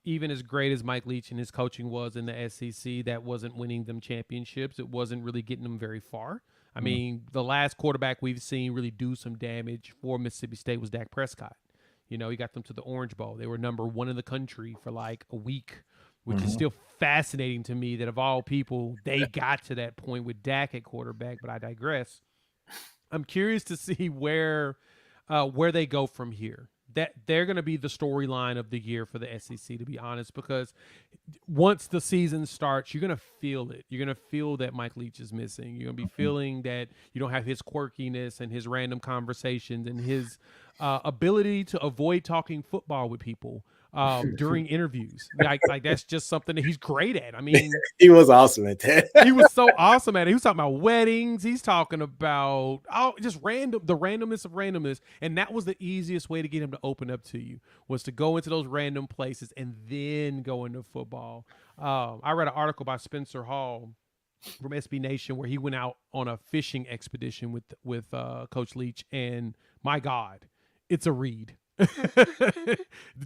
even as great as Mike Leach and his coaching was in the SEC, that wasn't winning them championships. It wasn't really getting them very far. I mean, the last quarterback we've seen really do some damage for Mississippi State was Dak Prescott. He got them to the Orange Bowl. They were number 1 in the country for like a week, which is still fascinating to me that of all people, they got to that point with Dak at quarterback, but I digress. I'm curious to see where they go from here. That they're going to be the storyline of the year for the SEC, to be honest, because once the season starts, you're going to feel it. You're going to feel that Mike Leach is missing. You're going to be feeling that you don't have his quirkiness and his random conversations and his ability to avoid talking football with people during interviews. Like that's just something that he's great at. I mean, he was awesome at that. He was so awesome at it. He was talking about weddings. He's talking about just the randomness of randomness. And that was the easiest way to get him to open up to you, was to go into those random places and then go into football. I read an article by Spencer Hall from SB Nation where he went out on a fishing expedition with Coach Leach, and my God, it's a read. The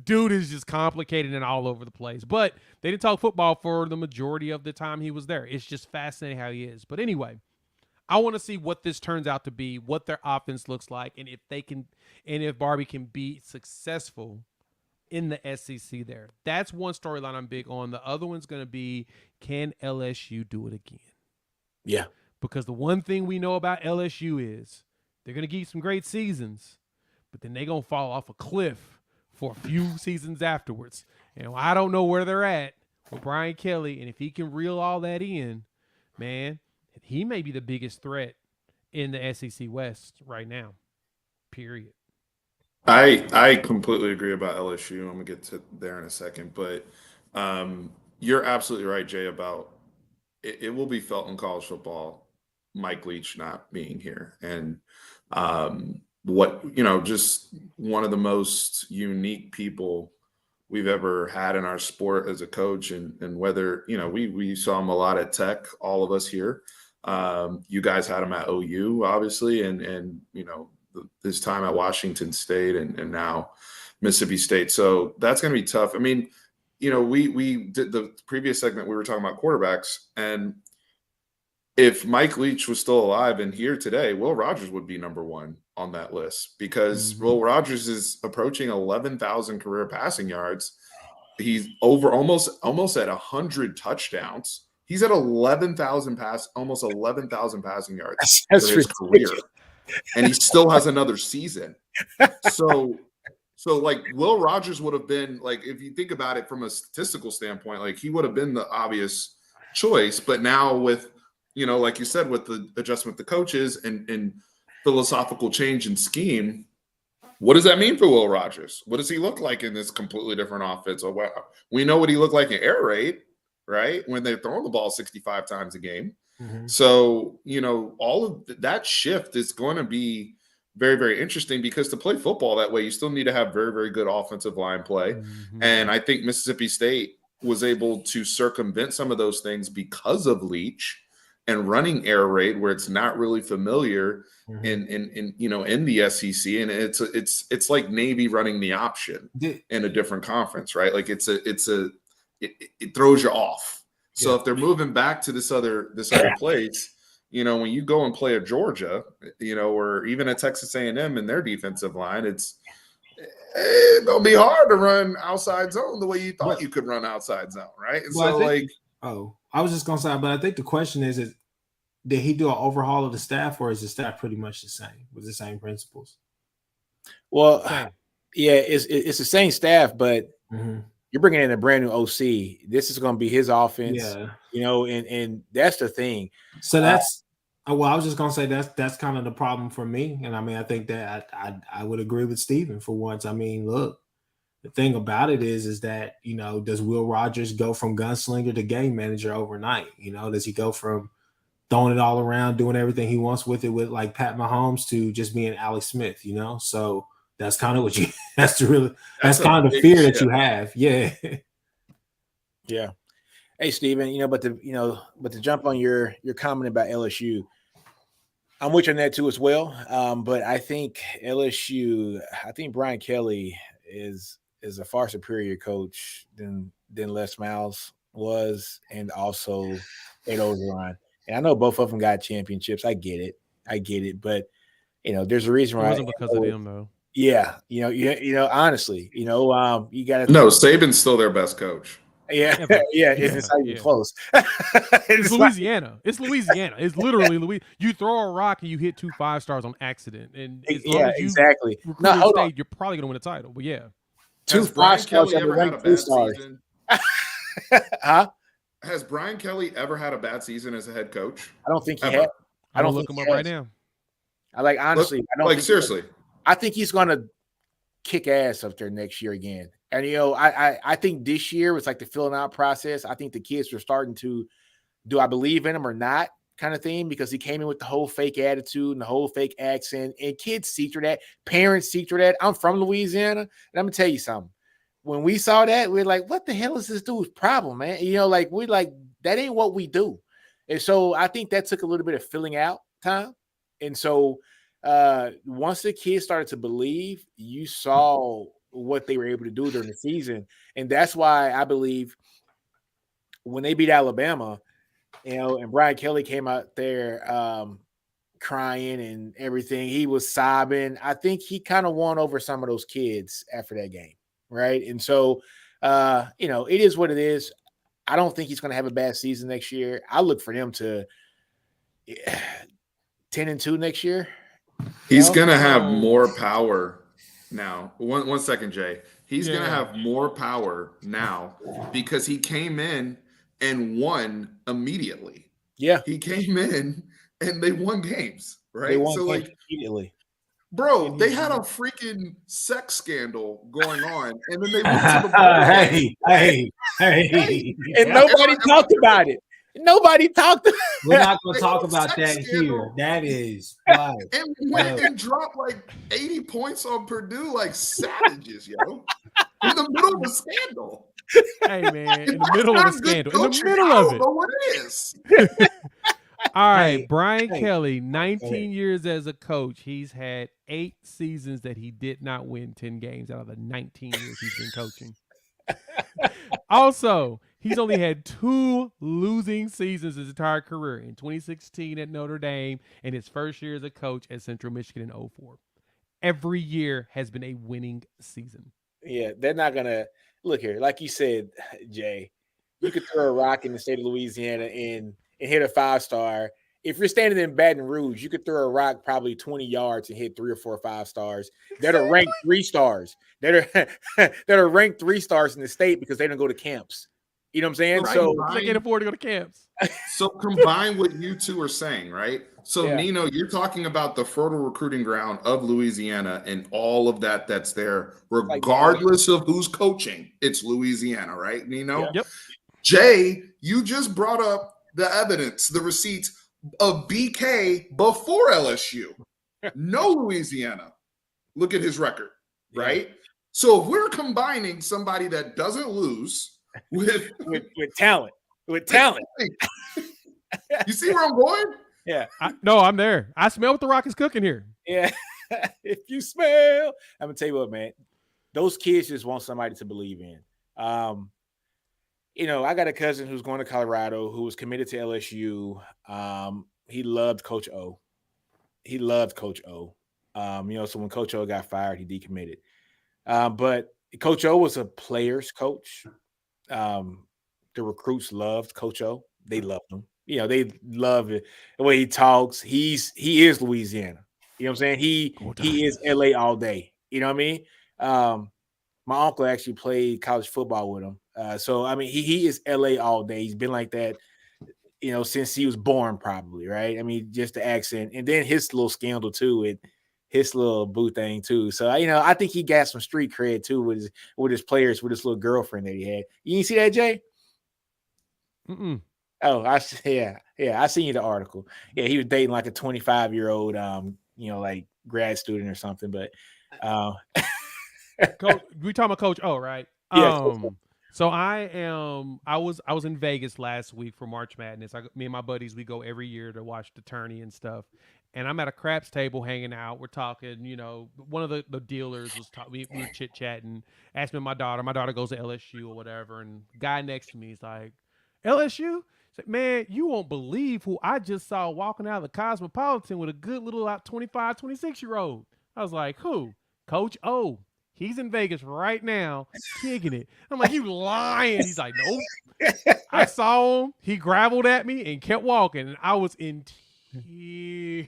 dude is just complicated and all over the place, but they didn't talk football for the majority of the time he was there. It's just fascinating how he is. But anyway, I want to see what this turns out to be, what their offense looks like, and if Barbie can be successful in the SEC there. That's one storyline I'm big on. The other one's going to be, can LSU do it again? Yeah. Because the one thing we know about LSU is they're going to give you some great seasons, but then they're going to fall off a cliff for a few seasons afterwards. And I don't know where they're at with Brian Kelly, and if he can reel all that in, man, he may be the biggest threat in the SEC West right now, period. I completely agree about LSU. I'm gonna get to there in a second, but you're absolutely right, Jay. About it will be felt in college football, Mike Leach not being here, and just one of the most unique people we've ever had in our sport as a coach, and whether we saw him a lot at Tech, all of us here. You guys had him at OU, obviously, and his time at Washington State and now Mississippi State. So that's going to be tough. I mean, we did the previous segment, we were talking about quarterbacks, and if Mike Leach was still alive and here today, Will Rogers would be number one on that list, because Will Rogers is approaching 11,000 career passing yards. He's over almost at 100 touchdowns. He's at almost 11,000 passing yards That's for his ridiculous. career. And he still has another season. So like Will Rogers would have been, like, if you think about it from a statistical standpoint, like he would have been the obvious choice. But now with, like you said, with the adjustment to coaches and philosophical change in scheme, what does that mean for Will Rogers? What does he look like in this completely different offense? We know what he looked like in air raid, right? When they're throwing the ball 65 times a game. Mm-hmm. So, all of that shift is going to be very, very interesting, because to play football that way, you still need to have very, very good offensive line play. Mm-hmm. And I think Mississippi State was able to circumvent some of those things because of Leach and running air raid, where it's not really familiar in the SEC. And it's like Navy running the option in a different conference, right? Like it throws you off. So if they're moving back to this other place, when you go and play at Georgia, or even at Texas A&M and their defensive line, it's gonna be hard to run outside zone the way you thought you could run outside zone, right? And I was just gonna say, but I think the question is did he do an overhaul of the staff, or is the staff pretty much the same with the same principles? Well, yeah, it's the same staff, but you're bringing in a brand new OC. This is going to be his offense, and that's the thing. So that's I was just going to say that's kind of the problem for me. And I mean, I think that I would agree with Steven for once. I mean, look, the thing about it is that, does Will Rogers go from gunslinger to game manager overnight? Does he go from throwing it all around, doing everything he wants with it, with like Pat Mahomes, to just being Alex Smith, So that's kind of what that's kind of the fear that you have. Yeah. Yeah. Hey, Steven, but to jump on your comment about LSU, I'm with you on that too as well. But I think Brian Kelly is a far superior coach than Les Miles was, and also Ed Orgeron. And I know both of them got championships. I get it. But there's a reason why. It wasn't because of them though. Yeah, honestly, you got to. No, Saban's still their best coach. Yeah, it's not even close. It's Louisiana. It's Louisiana. It's literally Louisiana. You throw a rock and you hit 2 5-stars on accident, and as long as you exactly. No, hold on. You're probably going to win a title. But yeah, 2 5-stars ever had a bad season? Huh? Has Brian Kelly ever had a bad season as a head coach? I don't think he had. I don't look him up right now. Honestly, I don't think seriously. I think he's going to kick ass up there next year again. And, I think this year was like the filling out process. I think the kids were starting to, do I believe in him or not kind of thing, because he came in with the whole fake attitude and the whole fake accent, and kids see through that. Parents see through that. I'm from Louisiana, and I'm going to tell you something. When we saw that, we're like, what the hell is this dude's problem, man? We're like, that ain't what we do. And so I think that took a little bit of filling out time. And so once the kids started to believe, you saw what they were able to do during the season. And that's why I believe when they beat Alabama, and Brian Kelly came out there crying and everything. He was sobbing. I think he kind of won over some of those kids after that game, right? And so, it is what it is. I don't think he's going to have a bad season next year. I look for them to 10-2 next year. He's going to have more power now. One second, Jay. He's going to have more power now because he came in and won immediately. Yeah. He came in and they won games, right? They won games immediately. Bro, they had a freaking sex scandal going on, and then they went to the hey, and nobody talked about it. Nobody talked about it. We're not going to talk about that here. That is wild. And went and dropped like 80 points on Purdue like savages, yo. In the middle of a scandal. Hey, man, in the middle of a scandal. In the middle of it. I don't know what it is. All right, Brian Kelly, 19 years as a coach. He's had 8 seasons that he did not win 10 games out of the 19 years he's been coaching. Also, he's only had 2 losing seasons his entire career, in 2016 at Notre Dame and his first year as a coach at Central Michigan in 2004. Every year has been a winning season. Yeah, they're not going to – look here, like you said, Jay, you could throw a rock in the state of Louisiana and hit a 5-star. If you're standing in Baton Rouge, you could throw a rock probably 20 yards and hit 3 or 4 5-stars that are ranked 3 stars. That are ranked 3 stars in the state because they don't go to camps. You know what I'm saying? Right, so they can't afford to go to camps. So combine what you two are saying, right? So Nino, you're talking about the fertile recruiting ground of Louisiana and all of that's there, regardless of who's coaching. It's Louisiana, right, Nino? Yep. Jay, you just brought up the evidence, the receipts of BK before LSU. No Louisiana. Look at his record, right? So if we're combining somebody that doesn't lose with talent, you see where I'm going? Yeah. I'm there. I smell what the rock is cooking here. Yeah. If you smell, I'm gonna tell you what, man. Those kids just want somebody to believe in. I got a cousin who's going to Colorado who was committed to LSU. He loved Coach O. So when Coach O got fired, he decommitted. But Coach O was a player's coach. The recruits loved Coach O. They loved him. They love it, the way he talks. He is Louisiana. You know what I'm saying? He is LA all day. You know what I mean? My uncle actually played college football with him. So I mean, he is LA all day. He's been like that, since he was born, probably, right? I mean, just the accent, and then his little scandal too, and his little boo thing too. So I think he got some street cred too with his players, with his little girlfriend that he had. You didn't see that, Jay? Mm-mm. Oh, I seen you the article. Yeah, he was dating like a 25-year-old, like grad student or something. But Coach, we talking about Coach O, right? Yeah. So I was in Vegas last week for March Madness. Me and my buddies, we go every year to watch the tourney and stuff. And I'm at a craps table hanging out. We're talking, one of the dealers was talking. We were chit-chatting, asked me my daughter. My daughter goes to LSU or whatever. And the guy next to me is like, LSU? He's like, man, you won't believe who I just saw walking out of the Cosmopolitan with a good little 25, 26-year-old. I was like, who? Coach O. He's in Vegas right now, kicking it. I'm like, you lying. He's like, nope. I saw him. He graveled at me and kept walking. And I was in tears.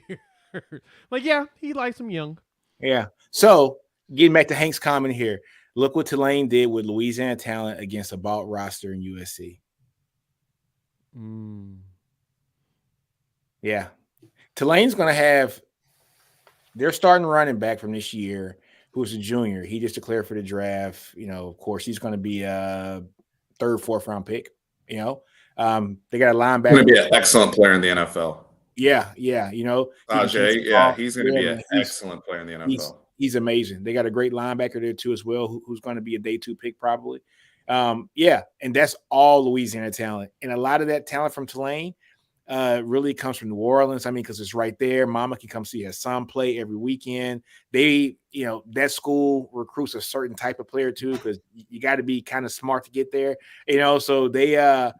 Like, yeah, he likes him young. Yeah. So getting back to Hank's comment here, look what Tulane did with Louisiana talent against a bought roster in USC. Yeah. Tulane's going to have their starting running back from this year, who's a junior. He just declared for the draft. Of course, he's going to be a 3rd, 4th round pick. They got a linebacker. He's going to be an excellent player in the NFL. Yeah. Ajay, he's going to be an excellent player in the NFL. He's amazing. They got a great linebacker there too as well, who's going to be a day 2 pick probably. And that's all Louisiana talent. And a lot of that talent from Tulane really comes from New Orleans. I mean, because it's right there. Mama can come see her son play every weekend. They, that school recruits a certain type of player too, because you got to be kind of smart to get there. So they're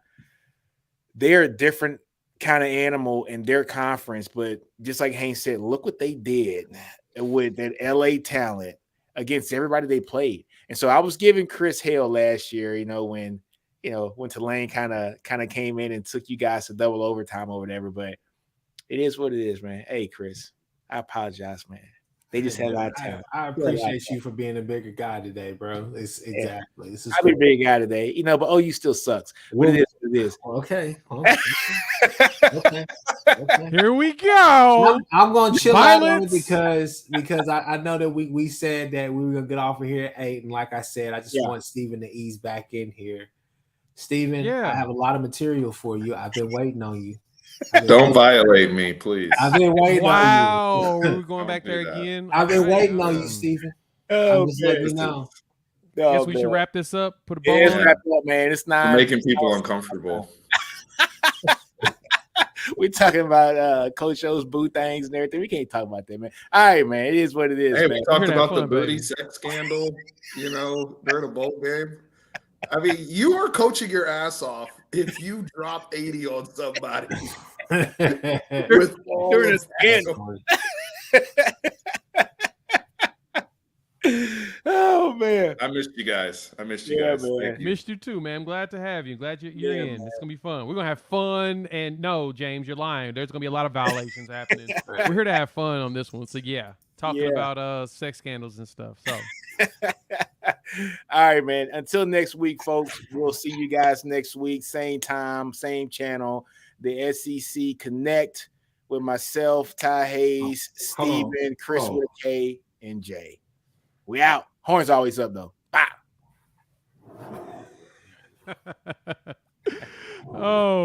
a different kind of animal in their conference, but just like Haynes said, look what they did with that LA talent against everybody they played. And so I was giving Chris hell last year, when Tulane kind of came in and took you guys to double overtime or whatever. But it is what it is, man. Hey, Chris, I apologize, man. They just had a lot of talent. I appreciate you for being a bigger guy today, bro. It's exactly. This is I'll be a big guy today, but OU still sucks. But it is what it is. Okay. Okay. Here we go. I'm gonna chill out on it because I know that we said that we were gonna get off of here at 8, and like I said, I just want Steven to ease back in here. Steven, I have a lot of material for you. I've been waiting on you. Don't violate me, please. I've been waiting on you. Wow, we're going back there again. I've been waiting on you, Steven. I'm just letting you know. Guess we should wrap this up. Put a bow on it. Wrap it up, man. It's not making people uncomfortable. We're talking about Coach O's boo things and everything. We can't talk about that, man. All right, man. It is what it is. Hey, man. We talked about the booty sex scandal, during a bowl game. I mean, you are coaching your ass off if you drop 80 on somebody with during a scandal. Oh man, I missed you guys. Man. Missed you too, man. I'm glad to have you. Glad you're in. Man. It's gonna be fun. We're gonna have fun. And no, James, you're lying. There's gonna be a lot of violations happening. We're here to have fun on this one. So talking about sex scandals and stuff. So all right, man. Until next week, folks. We'll see you guys next week. Same time, same channel. The SEC Connect with myself, Ty Hayes, Steven, Chris with a K, and Jay. We out. Horns always up, though. Bye. Oh.